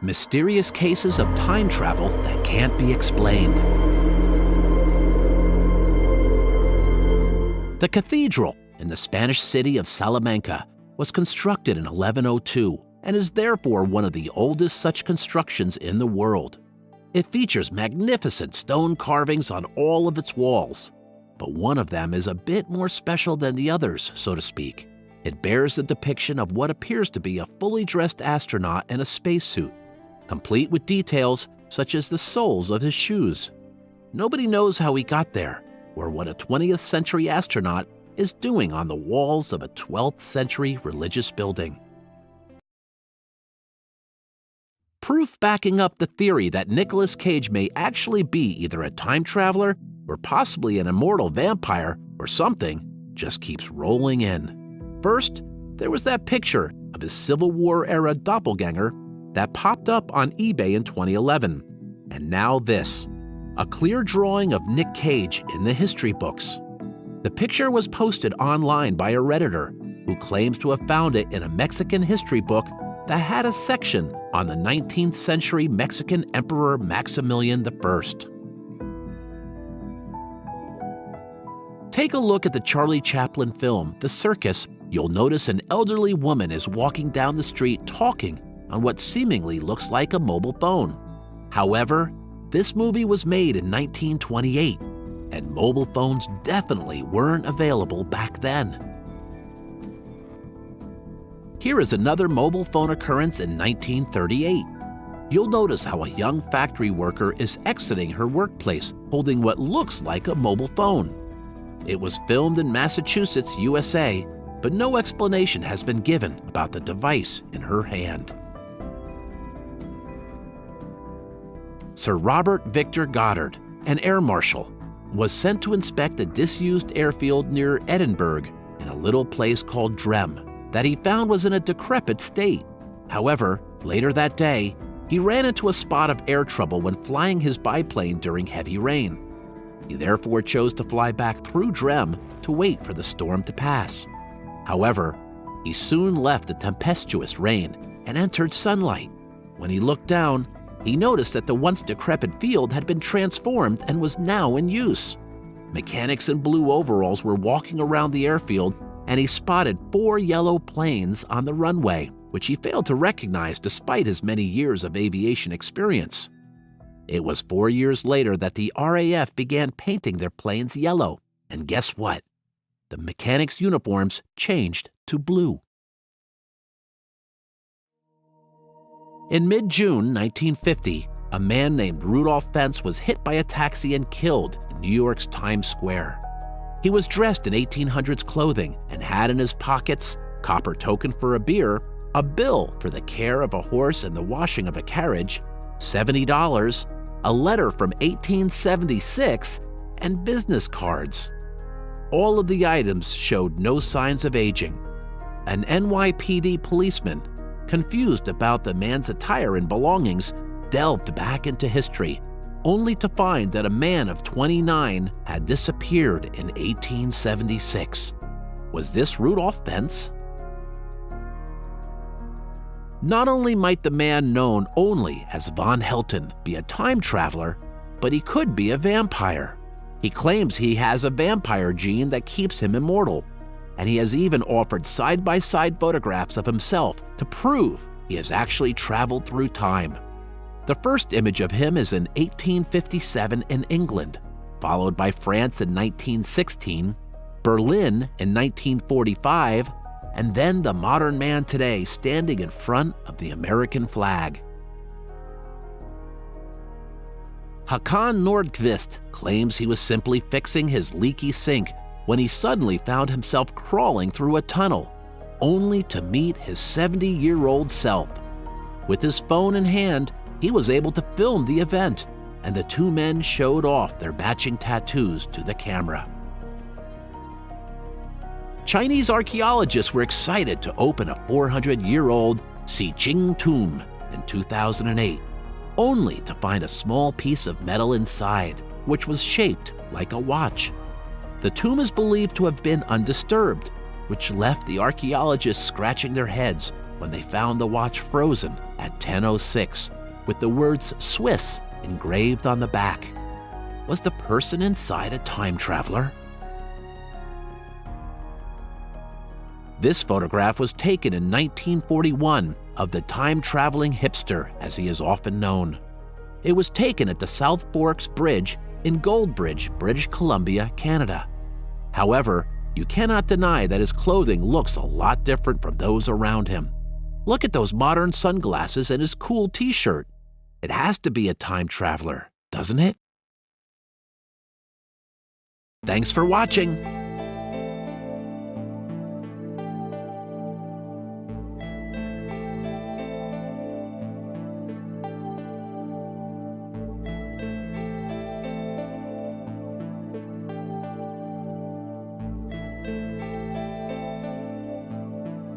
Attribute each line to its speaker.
Speaker 1: Mysterious cases of time travel that can't be explained. The cathedral in the Spanish city of Salamanca was constructed in 1102 and is therefore one of the oldest such constructions in the world. It features magnificent stone carvings on all of its walls, but one of them is a bit more special than the others, so to speak. It bears the depiction of what appears to be a fully dressed astronaut in a spacesuit, complete with details such as the soles of his shoes. Nobody knows how he got there, or what a 20th century astronaut is doing on the walls of a 12th century religious building. Proof backing up the theory that Nicolas Cage may actually be either a time traveler or possibly an immortal vampire or something just keeps rolling in. First, there was that picture of his Civil War-era doppelganger that popped up on eBay in 2011. And now this, a clear drawing of Nick Cage in the history books. The picture was posted online by a Redditor who claims to have found it in a Mexican history book that had a section on the 19th century Mexican Emperor Maximilian I. Take a look at the Charlie Chaplin film, The Circus. You'll notice an elderly woman is walking down the street talking on what seemingly looks like a mobile phone. However, this movie was made in 1928, and mobile phones definitely weren't available back then. Here is another mobile phone occurrence in 1938. You'll notice how a young factory worker is exiting her workplace holding what looks like a mobile phone. It was filmed in Massachusetts, USA, but no explanation has been given about the device in her hand. Sir Robert Victor Goddard, an air marshal, was sent to inspect a disused airfield near Edinburgh in a little place called Drem that he found was in a decrepit state. However, later that day, he ran into a spot of air trouble when flying his biplane during heavy rain. He therefore chose to fly back through Drem to wait for the storm to pass. However, he soon left the tempestuous rain and entered sunlight. When he looked down, he noticed that the once decrepit field had been transformed and was now in use. Mechanics in blue overalls were walking around the airfield, and he spotted 4 yellow planes on the runway, which he failed to recognize despite his many years of aviation experience. It was 4 years later that the RAF began painting their planes yellow, and guess what? The mechanics' uniforms changed to blue. In mid-June 1950, a man named Rudolph Fentz was hit by a taxi and killed in New York's Times Square. He was dressed in 1800s clothing and had in his pockets copper token for a beer, a bill for the care of a horse and the washing of a carriage, $70, a letter from 1876, and business cards. All of the items showed no signs of aging. An NYPD policeman, confused about the man's attire and belongings, delved back into history, only to find that a man of 29 had disappeared in 1876. Was this Rudolph Fentz? Not only might the man known only as Von Helton be a time traveler, but he could be a vampire. He claims he has a vampire gene that keeps him immortal, and he has even offered side-by-side photographs of himself to prove he has actually traveled through time. The first image of him is in 1857 in England, followed by France in 1916, Berlin in 1945, and then the modern man today standing in front of the American flag. Hakan Nordqvist claims he was simply fixing his leaky sink when he suddenly found himself crawling through a tunnel, only to meet his 70-year-old self. With his phone in hand, he was able to film the event, and the two men showed off their matching tattoos to the camera. Chinese archaeologists were excited to open a 400-year-old Xiqing tomb in 2008, only to find a small piece of metal inside, which was shaped like a watch. The tomb is believed to have been undisturbed, which left the archaeologists scratching their heads, when they found the watch frozen at 10:06 with the words Swiss engraved on the back. Was the person inside a time traveler? This photograph was taken in 1941 of the time-traveling hipster, as he is often known. It was taken at the South Forks Bridge in Goldbridge, British Columbia, Canada. However, you cannot deny that his clothing looks a lot different from those around him. Look at those modern sunglasses and his cool t-shirt. It has to be a time traveler, doesn't it? Thanks for watching.